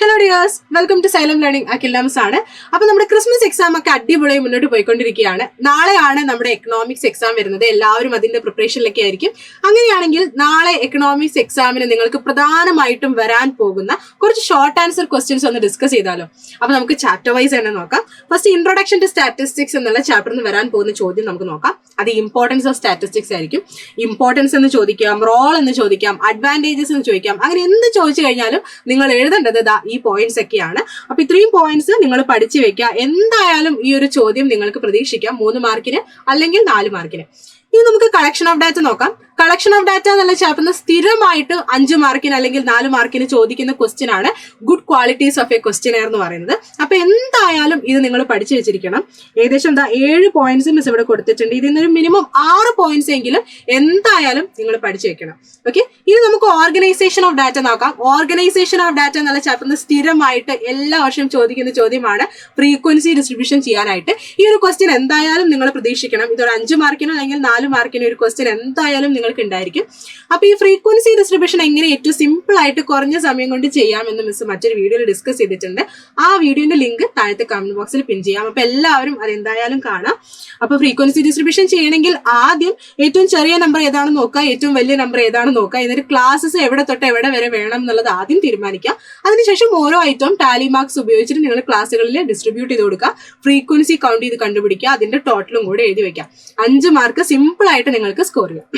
Hello dears, welcome to Xylem learning അക്കിൽഡാംസ് ആണ്. അപ്പൊ നമ്മുടെ ക്രിസ്മസ് എക്സാം ഒക്കെ അടിപൊളിയായി മുന്നോട്ട് പോയിക്കൊണ്ടിരിക്കുകയാണ്. നാളെയാണ് നമ്മുടെ എക്കണോമിക്സ് എക്സാം വരുന്നത്. എല്ലാവരും അതിന്റെ പ്രിപ്പറേഷനിലൊക്കെ ആയിരിക്കും. അങ്ങനെയാണെങ്കിൽ നാളെ എക്കണോമിക്സ് എക്സാമിന് നിങ്ങൾക്ക് പ്രധാനമായിട്ടും വരാൻ പോകുന്ന കുറച്ച് ഷോർട്ട് ആൻസർ ക്വസ്റ്റ്യൻസ് ഒന്ന് ഡിസ്കസ് ചെയ്താലോ. അപ്പൊ നമുക്ക് ചാപ്റ്റർ വൈസ് തന്നെ നോക്കാം. ഫസ്റ്റ് ഇൻട്രൊഡക്ഷൻ ടു സ്റ്റാറ്റിസ്റ്റിക്സ് എന്നുള്ള ചാപ്റ്ററിൽ നിന്ന് വരാൻ പോകുന്ന ചോദ്യം നമുക്ക് നോക്കാം. അത് ഇമ്പോർട്ടൻസ് ഓഫ് സ്റ്റാറ്റിസ്റ്റിക്സ് ആയിരിക്കും. ഇമ്പോർട്ടൻസ് എന്ന് ചോദിക്കാം, റോൾ എന്ന് ചോദിക്കാം, അഡ്വാൻറ്റേജസ് എന്ന് ചോദിക്കാം. അങ്ങനെ എന്ത് ചോദിച്ചു കഴിഞ്ഞാലും നിങ്ങൾ എഴുതേണ്ടത് ഈ പോയിന്റ്സ് ഒക്കെയാണ്. അപ്പൊ ഇത്രയും പോയിന്റ്സ് നിങ്ങൾ പഠിച്ചു വെക്കുക. എന്തായാലും ഈ ഒരു ചോദ്യം നിങ്ങൾക്ക് പ്രതീക്ഷിക്കാം 3 മാർക്കിന് അല്ലെങ്കിൽ 4 മാർക്കിന്. ഇനി നമുക്ക് കളക്ഷൻ ഓഫ് ഡാറ്റ നോക്കാം. കളക്ഷൻ ഓഫ് ഡാറ്റ എന്നുള്ള ചാപ്റ്ററിന് സ്ഥിരമായിട്ട് 5 മാർക്കിന് അല്ലെങ്കിൽ 4 മാർക്കിന് ചോദിക്കുന്ന ക്വസ്റ്റ്യൻ ആണ് good qualities of A questionnaire എന്ന് പറയുന്നത്. അപ്പൊ എന്തായാലും ഇത് നിങ്ങൾ പഠിച്ചു വെച്ചിരിക്കണം. ഏകദേശം 7 പോയിന്റ്സ് മിസ് ഇവിടെ കൊടുത്തിട്ടുണ്ട്. ഇതിൽ നിന്നൊരു മിനിമം 6 പോയിന്റ്സ് എങ്കിലും എന്തായാലും നിങ്ങൾ പഠിച്ചു വെക്കണം. ഓക്കെ, ഇനി നമുക്ക് ഓർഗനൈസേഷൻ ഓഫ് ഡാറ്റ നോക്കാം. ഓർഗനൈസേഷൻ ഓഫ് ഡാറ്റ എന്നുള്ള ചാപ്റ്ററിന് സ്ഥിരമായിട്ട് എല്ലാ വർഷവും ചോദിക്കുന്ന ചോദ്യമാണ് ഫ്രീക്വൻസി ഡിസ്ട്രിബ്യൂഷൻ ചെയ്യാനായിട്ട്. ഈ ഒരു ക്വസ്റ്റ്യൻ എന്തായാലും നിങ്ങൾ പ്രതീക്ഷിക്കണം. ഇതൊരു 5 മാർക്കിനോ അല്ലെങ്കിൽ 4 മാർക്കിനോ ഒരു ക്വസ്റ്റ്യൻ എന്തായാലും നിങ്ങൾക്ക് ഉണ്ടായിരിക്കും. അപ്പൊ ഈ ഫ്രീക്വൻസി ഡിസ്ട്രിബ്യൂഷൻ എങ്ങനെ ഏറ്റവും സിമ്പിൾ ആയിട്ട് കുറഞ്ഞ സമയം കൊണ്ട് ചെയ്യാമെന്ന് മിസ് മറ്റൊരു വീഡിയോയിൽ ഡിസ്കസ് ചെയ്തിട്ടുണ്ട്. ആ വീഡിയോന്റെ ലിങ്ക് താഴത്തെ കമന്റ് ബോക്സിൽ പിൻ ചെയ്യാം. അപ്പൊ എല്ലാവരും അത് എന്തായാലും കാണാം. അപ്പൊ ഫ്രീക്വൻസി ഡിസ്ട്രിബ്യൂഷൻ ചെയ്യണമെങ്കിൽ ആദ്യം ഏറ്റവും ചെറിയ നമ്പർ ഏതാണെന്ന് നോക്കുക, ഏറ്റവും വലിയ നമ്പർ ഏതാണെന്ന് നോക്കുക. എന്നിട്ട് ക്ലാസ്സസ് എവിടെ തൊട്ട് എവിടെ വരെ വേണം എന്നുള്ളത് ആദ്യം തീരുമാനിക്കുക. അതിനുശേഷം ഓരോ ഐറ്റവും ടാലി മാർക്സ് ഉപയോഗിച്ചിട്ട് നിങ്ങൾ ക്ലാസ്സുകളിൽ ഡിസ്ട്രിബ്യൂട്ട് ചെയ്ത് കൊടുക്കുക. ഫ്രീക്വൻസി കൗണ്ട് ചെയ്ത് കണ്ടുപിടിക്കുക. അതിന്റെ ടോട്ടലും കൂടെ എഴുതി വെക്കാം. 5 മാർക്ക് സിമ്പിൾ ആയിട്ട് നിങ്ങൾക്ക് സ്കോർ ചെയ്യാം.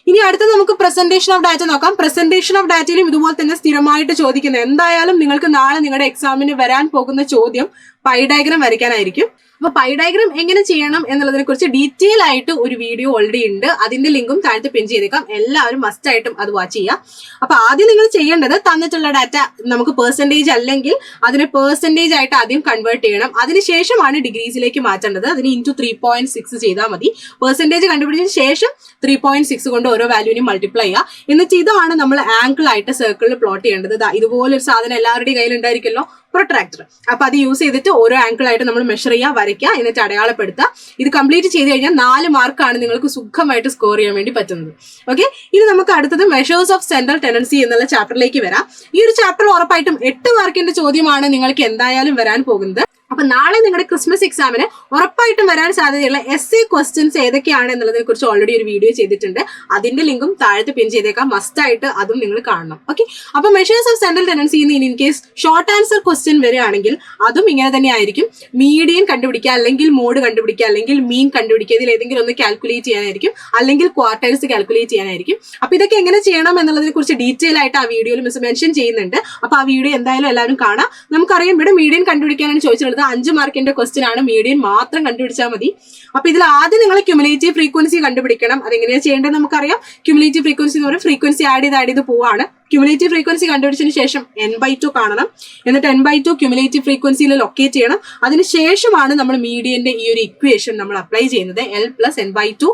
ഇനി അടുത്തത് നമുക്ക് പ്രസന്റേഷൻ ഓഫ് ഡാറ്റ നോക്കാം. പ്രസന്റേഷൻ ഓഫ് ഡാറ്റയിലും ഇതുപോലെ തന്നെ സ്ഥിരമായിട്ട് ചോദിക്കുന്നത് എന്തായാലും നിങ്ങൾക്ക് നാളെ നിങ്ങളുടെ എക്സാമിന് വരാൻ പോകുന്ന ചോദ്യം പൈ ഡയഗ്രം വരയ്ക്കാനായിരിക്കും. അപ്പൊ പൈ ഡയഗ്രം എങ്ങനെ ചെയ്യണം എന്നുള്ളതിനെ കുറിച്ച് ഡീറ്റെയിൽ ആയിട്ട് ഒരു വീഡിയോ ഓൾറെഡി ഉണ്ട്. അതിന്റെ ലിങ്കും താഴത്ത് പിൻ ചെയ്തേക്കാം. എല്ലാവരും മസ്റ്റ് ആയിട്ടും അത് വാച്ച് ചെയ്യാം. അപ്പൊ ആദ്യം നിങ്ങൾ ചെയ്യേണ്ടത് തന്നിട്ടുള്ള ഡാറ്റ നമുക്ക് പെർസെന്റേജ് അല്ലെങ്കിൽ അതിനെ പെർസെന്റേജ് ആയിട്ട് ആദ്യം കൺവേർട്ട് ചെയ്യണം. അതിനുശേഷമാണ് ഡിഗ്രീസിലേക്ക് മാറ്റേണ്ടത്. അതിന് ഇൻറ്റു 3.6 ചെയ്താൽ മതി. പെർസെന്റേജ് കണ്ടുപിടിച്ചതിന് ശേഷം 3.6 കൊണ്ട് ഓരോ വാല്യൂവിനും മൾട്ടിപ്ലൈ ചെയ്യുക. എന്നിട്ട് ഇതാണ് നമ്മൾ ആംഗിൾ ആയിട്ട് സർക്കിളിൽ പ്ലോട്ട് ചെയ്യേണ്ടത്. ഇതുപോലെ ഒരു സാധനം എല്ലാവരുടെയും കയ്യിൽ ഉണ്ടായിരിക്കുമല്ലോ, പ്രൊട്രാക്ടർ. അപ്പൊ അത് യൂസ് ചെയ്തിട്ട് ഓരോ ആംഗിൾ ആയിട്ട് നമ്മൾ മെഷർ ചെയ്യുക, വരയ്ക്കുക, എന്നിട്ട് അടയാളപ്പെടുത്തുക. ഇത് കംപ്ലീറ്റ് ചെയ്ത് കഴിഞ്ഞാൽ 4 മാർക്കാണ് നിങ്ങൾക്ക് സുഖമായിട്ട് സ്കോർ ചെയ്യാൻ വേണ്ടി പറ്റുന്നത്. ഓക്കെ, ഇനി നമുക്ക് അടുത്തത് മെഷേഴ്സ് ഓഫ് സെൻട്രൽ ടെൻഡൻസി എന്നുള്ള ചാപ്റ്ററിലേക്ക് വരാം. ഈ ഒരു ചാപ്റ്റർ ഉറപ്പായിട്ടും 8 മാർക്കിന്റെ ചോദ്യമാണ് നിങ്ങൾക്ക് എന്തായാലും വരാൻ പോകുന്നത്. അപ്പൊ നാളെ നിങ്ങളുടെ ക്രിസ്മസ് എക്സാമിന് ഉറപ്പായിട്ടും വരാൻ സാധ്യതയുള്ള എസ്എ ക്വസ്റ്റ്യൻസ് ഏതൊക്കെയാണ് എന്നുള്ളതിനെ കുറിച്ച് ഓൾറെഡി ഒരു വീഡിയോ ചെയ്തിട്ടുണ്ട്. അതിന്റെ ലിങ്കും താഴത്ത് പിൻ ചെയ്തേക്കാം. മസ്റ്റ് ആയിട്ട് അതും നിങ്ങൾ കാണണം. ഓക്കെ, അപ്പൊ measures of central tendency in case short answer question വരികയാണെങ്കിൽ അതും ഇങ്ങനെ തന്നെ ആയിരിക്കും. മീഡിയൻ കണ്ടുപിടിക്കുക, അല്ലെങ്കിൽ മോഡ് കണ്ടുപിടിക്കുക, അല്ലെങ്കിൽ മീൻ കണ്ടുപിടിക്കുക. ഇതിൽ ഏതെങ്കിലും ഒന്ന് കാൽക്കുലേറ്റ് ചെയ്യാനായിരിക്കും, അല്ലെങ്കിൽ ക്വാർട്ടൈൽസ് കാൽക്കുലേറ്റ് ചെയ്യാനായിരിക്കും. അപ്പൊ ഇതൊക്കെ എങ്ങനെ ചെയ്യണം എന്നുള്ളതിനെ കുറിച്ച് ഡീറ്റെയിൽ ആയിട്ട് ആ വീഡിയോയിൽ മിസ് മെൻഷൻ ചെയ്യുന്നുണ്ട്. അപ്പൊ ആ വീഡിയോ എന്തായാലും എല്ലാവരും കാണാം. നമുക്കറിയാം ഇവിടെ മീഡിയൻ കണ്ടുപിടിക്കാനാണ് ചോദിച്ചിട്ടുള്ളത്. 5 മാർക്കിന്റെ ക്വസ്റ്റ്യൻ ആണ്. മീഡിയൻ മാത്രം കണ്ടുപിടിച്ചാൽ മതി. അപ്പൊ ഇതിൽ ആദ്യം നിങ്ങൾ ക്യുമുലേറ്റീവ് ഫ്രീക്വൻസി കണ്ടുപിടിക്കണം. അതെങ്ങനെയാണ് ചെയ്യേണ്ടത് നമുക്കറിയാം. ക്യുമുലേറ്റീവ് ഫ്രീക്വൻസി എന്ന് പറയുന്നത് ഫ്രീക്വൻസി ആഡ് ചെയ്ത് പോവാണ്. ക്യുമുലേറ്റീവ് ഫ്രീക്വൻസി കണ്ടുപിടിച്ചതിന് ശേഷം n/2 കാണണം. എന്നിട്ട് n/2 ക്യുമുലേറ്റീവ് ഫ്രീക്വൻസിയിൽ ലൊക്കേറ്റ് ചെയ്യണം. അതിനുശേഷമാണ് നമ്മൾ മീഡിയന്റെ ഈ ഒരു ഇക്വേഷൻ നമ്മൾ അപ്ലൈ ചെയ്യുന്നത്. L + n/2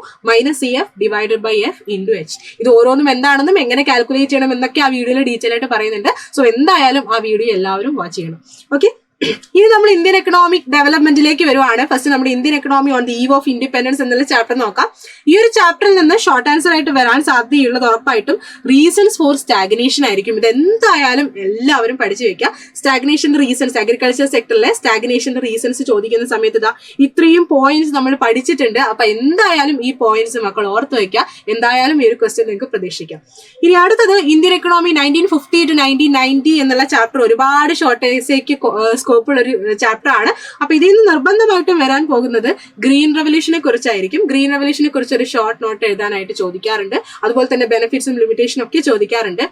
- CF / F × H. ഇത് ഓരോന്നും എന്താണെന്നും എങ്ങനെ കാൽക്കുലേറ്റ് ചെയ്യണം എന്നൊക്കെ ആ വീഡിയോയിൽ ഡീറ്റെയിൽ ആയിട്ട് പറയുന്നുണ്ട്. സോ എന്തായാലും ആ വീഡിയോ എല്ലാവരും വാച്ച് ചെയ്യണം. ഓക്കെ, ഇനി നമ്മൾ ഇന്ത്യൻ എക്കണോമിക് ഡെവലപ്മെന്റിലേക്ക് വരുവാണ്. ഫസ്റ്റ് നമ്മുടെ Indian economy on the eve of independence എന്നുള്ള ചാപ്റ്റർ നോക്കാം. ഈ ഒരു ചാപ്റ്ററിൽ നിന്ന് ഷോർട്ട് ആൻസർ ആയിട്ട് വരാൻ സാധ്യതയുള്ളത് ഉറപ്പായിട്ടും റീസൺസ് ഫോർ സ്റ്റാഗ്നേഷൻ ആയിരിക്കും. ഇത് എന്തായാലും എല്ലാവരും പഠിച്ചു വെക്കുക. സ്റ്റാഗ്നേഷന്റെ റീസൺസ്, അഗ്രികൾച്ചർ സെക്ടറിലെ സ്റ്റാഗ്നേഷന്റെ റീസൺസ് ചോദിക്കുന്ന സമയത്ത് ഇത്രയും പോയിന്റ്സ് നമ്മൾ പഠിച്ചിട്ടുണ്ട്. അപ്പൊ എന്തായാലും ഈ പോയിന്റ്സ് മക്കൾ ഓർത്ത് വെക്കുക. എന്തായാലും ഈ ഒരു ക്വസ്റ്റ്യൻ നിങ്ങൾക്ക് പ്രതീക്ഷിക്കാം. ഇനി അടുത്തത് ഇന്ത്യൻ എക്കണോമി 1950 to 1990 എന്നുള്ള ചാപ്റ്റർ ഒരുപാട് ഷോർട്ടേജേക്ക് സ്കോപ്പുള്ള ഒരു ചാപ്റ്റർ ആണ്. അപ്പൊ ഇതിൽ നിന്ന് നിർബന്ധമായിട്ടും വരാൻ പോകുന്നത് ഗ്രീൻ റെവല്യൂഷനെ കുറിച്ചായിരിക്കും. ഗ്രീൻ റെവല്യൂഷനെ കുറിച്ച് ഒരു ഷോർട്ട് നോട്ട് എഴുതാനായിട്ട് ചോദിക്കാറുണ്ട്. അതുപോലെ തന്നെ ബെനിഫിറ്റ്സും ലിമിറ്റേഷനും ഒക്കെ ചോദിക്കാറുണ്ട്.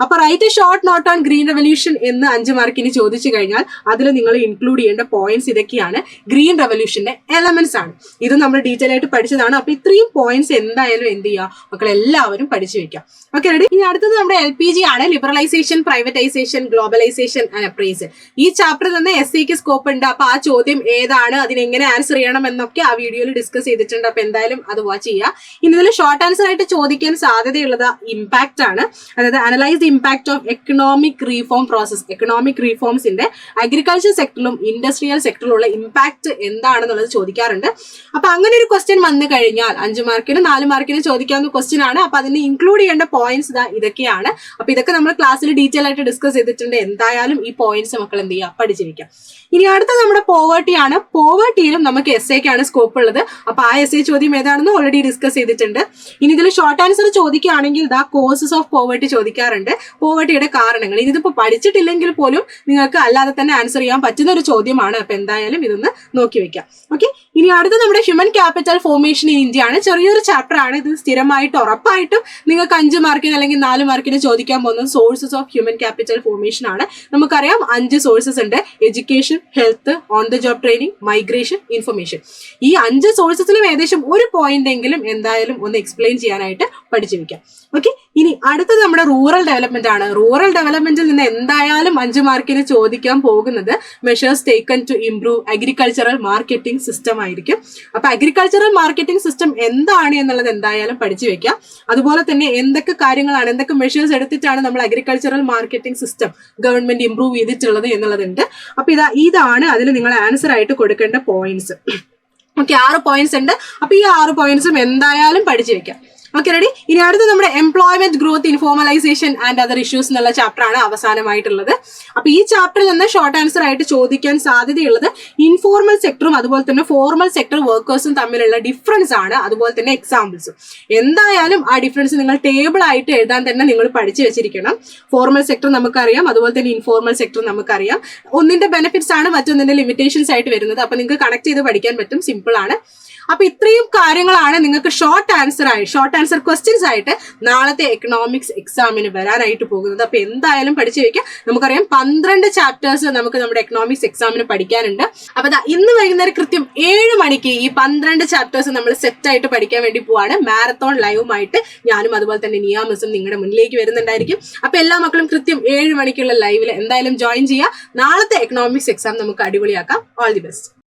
അപ്പൊ write a short note on green revolution എന്ന് 5 മാർക്കിന് ചോദിച്ചു കഴിഞ്ഞാൽ അതിൽ നിങ്ങൾ ഇൻക്ലൂഡ് ചെയ്യേണ്ട പോയിന്റ്സ് ഇതൊക്കെയാണ്. ഗ്രീൻ റെവല്യൂഷന്റെ എലമെന്റ്സ് ആണ്. ഇത് നമ്മൾ ഡീറ്റെയിൽ ആയിട്ട് പഠിച്ചതാണ്. അപ്പൊ ഇത്രയും പോയിന്റ്സ് എന്തായാലും എന്ത് ചെയ്യുക മക്കൾ എല്ലാവരും പഠിച്ചു വെക്കാം. Okay, ready. ഇനി അടുത്തത് നമ്മുടെ LPG ആണ്. Liberalisation, privatisation, globalisation and appraisal. ഈ ചാപ്റ്ററിൽ നിന്ന് SAക്ക് സ്കോപ്പ് ഉണ്ട്. അപ്പൊ ആ ചോദ്യം ഏതാണ്, അതിനെങ്ങനെ ആൻസർ ചെയ്യണം എന്നൊക്കെ ആ വീഡിയോയിൽ ഡിസ്കസ് ചെയ്തിട്ടുണ്ട്. അപ്പൊ എന്തായാലും അത് വാച്ച് ചെയ്യുക. ഇനി ഇതിൽ ഷോർട്ട് ആൻസർ ആയിട്ട് ചോദിക്കാൻ സാധ്യതയുള്ളത് ഇമ്പാക്ട് ആണ്. അതായത് analyse the impact of economic reform process. Economic റീഫോംസിന്റെ അഗ്രികൾച്ചർ സെക്ടറിലും ഇൻഡസ്ട്രിയൽ സെക്ടറിലുള്ള ഇമ്പാക്ട് എന്താണെന്നുള്ളത് ചോദിക്കാറുണ്ട്. അപ്പൊ അങ്ങനെ ഒരു ക്വസ്റ്റ്യൻ വന്നു കഴിഞ്ഞാൽ 5 മാർക്കിന് 4 മാർക്കിന് ചോദിക്കാവുന്ന ക്വസ്റ്റ്യൻ ആണ്. അപ്പൊ അതിന് ഇൻക്ലൂഡ് ചെയ്യേണ്ട പോയിന്റ്സ് ഇതൊക്കെയാണ്. അപ്പൊ ഇതൊക്കെ നമ്മൾ ക്ലാസ്സിൽ ഡീറ്റെയിൽ ആയിട്ട് ഡിസ്കസ് ചെയ്തിട്ടുണ്ട്. എന്തായാലും ഈ പോയിന്റ്സ് മക്കൾ എന്ത് ചെയ്യുക, പഠിച്ചിരിക്കാം. ഇനി അടുത്ത നമ്മുടെ പോവേർട്ടി ആണ്. പോവേർട്ടിയിലും നമുക്ക് SAക്കാണ് സ്കോപ്പ് ഉള്ളത്. അപ്പൊ ആ SA ചോദ്യം ഏതാണെന്ന് ഓൾറെഡി ഡിസ്കസ് ചെയ്തിട്ടുണ്ട്. ഇനി ഇതിൽ ഷോർട്ട് ആൻസർ ചോദിക്കുകയാണെങ്കിൽ കോസസ് ഓഫ് പോവേർട്ടി ചോദിക്കാറുണ്ട്. പോവേർട്ടിയുടെ കാരണങ്ങൾ. ഇതിപ്പോ പഠിച്ചിട്ടില്ലെങ്കിൽ പോലും നിങ്ങൾക്ക് അല്ലാതെ തന്നെ ആൻസർ ചെയ്യാൻ പറ്റുന്ന ഒരു ചോദ്യമാണ്. അപ്പൊ എന്തായാലും ഇതൊന്ന് നോക്കി വെക്കാം. ഓക്കെ, ഇനി അടുത്ത നമ്മുടെ human capital formation in India ആണ്. ചെറിയൊരു ചാപ്റ്റർ ആണ്. ഇത് സ്ഥിരമായിട്ട് ഉറപ്പായിട്ടും നിങ്ങൾക്ക് 5 മാർക്കിന് അല്ലെങ്കിൽ 4 മാർക്കിന് ചോദിക്കാൻ പോകുന്നത് sources of human capital formation ആണ്. നമുക്കറിയാം 5 സോഴ്സസ് ഉണ്ട്: education, health, on the job training, migration, information. ഈ 5 സോഴ്സസിലും ഏകദേശം ഒരു പോയിന്റ് എങ്കിലും എന്തായാലും ഒന്ന് എക്സ്പ്ലെയിൻ ചെയ്യാനായിട്ട് പഠിച്ചു വെക്കാം. ഓക്കെ, ഇനി അടുത്തത് നമ്മുടെ റൂറൽ ഡെവലപ്മെന്റ് ആണ്. റൂറൽ ഡെവലപ്മെന്റിൽ നിന്ന് എന്തായാലും 5 മാർക്കിന് ചോദിക്കാൻ പോകുന്നത് measures taken to improve agricultural marketing system ആയിരിക്കും. അപ്പൊ അഗ്രികൾച്ചറൽ മാർക്കറ്റിംഗ് സിസ്റ്റം എന്താണ് എന്നുള്ളത് എന്തായാലും പഠിച്ചു വെക്കാം. അതുപോലെ തന്നെ എന്തൊക്കെ കാര്യങ്ങളാണ്, എന്തൊക്കെ മെഷേഴ്സ് എടുത്തിട്ടാണ് നമ്മൾ agricultural marketing system government improve ചെയ്തിട്ടുള്ളത് എന്നുള്ളതുണ്ട്. അപ്പൊ ഇതാണ് അതിൽ നിങ്ങൾ ആൻസർ ആയിട്ട് കൊടുക്കേണ്ട പോയിന്റ്സ്. ഓക്കെ, 6 പോയിന്റ്സ് ഉണ്ട്. അപ്പൊ ഈ 6 പോയിന്റ്സും എന്തായാലും പഠിച്ചു വെക്കാം. Okay, ready. ഇനി അടുത്ത് നമ്മുടെ employment growth, informalisation and other issues എന്നുള്ള ചാപ്റ്റർ ആണ് അവസാനമായിട്ടുള്ളത്. അപ്പൊ ഈ ചാപ്റ്ററിൽ നിന്ന് ഷോർട്ട് ആൻസർ ആയിട്ട് ചോദിക്കാൻ സാധ്യതയുള്ളത് ഇൻഫോർമൽ സെക്ടറും അതുപോലെ തന്നെ ഫോർമൽ സെക്ടർ വർക്കേഴ്സും തമ്മിലുള്ള ഡിഫറൻസ് ആണ്. അതുപോലെ തന്നെ എക്സാമ്പിൾസും. എന്തായാലും ആ ഡിഫറൻസ് നിങ്ങൾ ടേബിൾ ആയിട്ട് എഴുതാൻ തന്നെ നിങ്ങൾ പഠിച്ചു വെച്ചിരിക്കണം. ഫോർമൽ സെക്ടർ നമുക്കറിയാം, അതുപോലെ തന്നെ ഇൻഫോർമൽ സെക്ടർ നമുക്കറിയാം. ഒന്നിന്റെ ബെനിഫിറ്റ്സ് ആണ് മറ്റൊന്നിന്റെ ലിമിറ്റേഷൻസ് ആയിട്ട് വരുന്നത്. അപ്പൊ നിങ്ങൾക്ക് കണക്ട് ചെയ്ത് പഠിക്കാൻ പറ്റും. സിമ്പിൾ ആണ്. അപ്പൊ ഇത്രയും കാര്യങ്ങളാണ് നിങ്ങൾക്ക് ഷോർട്ട് ആൻസർ ക്വസ്റ്റ്യൻസ് ആയിട്ട് നാളത്തെ എക്കണോമിക്സ് എക്സാമിന് വരാനായിട്ട് പോകുന്നത്. അപ്പൊ എന്തായാലും പഠിച്ചു വെക്കാം. നമുക്കറിയാം 12 ചാപ്റ്റേഴ്സ് നമുക്ക് നമ്മുടെ എക്കണോമിക്സ് എക്സാമിന് പഠിക്കാനുണ്ട്. അപ്പൊ ഇന്ന് വൈകുന്നേരം കൃത്യം 7 മണിക്ക് ഈ 12 ചാപ്റ്റേഴ്സ് നമ്മൾ സെറ്റ് ആയിട്ട് പഠിക്കാൻ വേണ്ടി പോവാണ്. മാരത്തോൺ ലൈവുമായിട്ട് ഞാനും അതുപോലെ തന്നെ നിയ മിസ്സും നിങ്ങളുടെ മുന്നിലേക്ക് വരുന്നുണ്ടായിരിക്കും. അപ്പൊ എല്ലാ മക്കളും കൃത്യം 7 മണിക്കുള്ള ലൈവിൽ എന്തായാലും ജോയിൻ ചെയ്യുക. നാളത്തെ എക്കണോമിക്സ് എക്സാം നമുക്ക് അടിപൊളിയാക്കാം. All the best.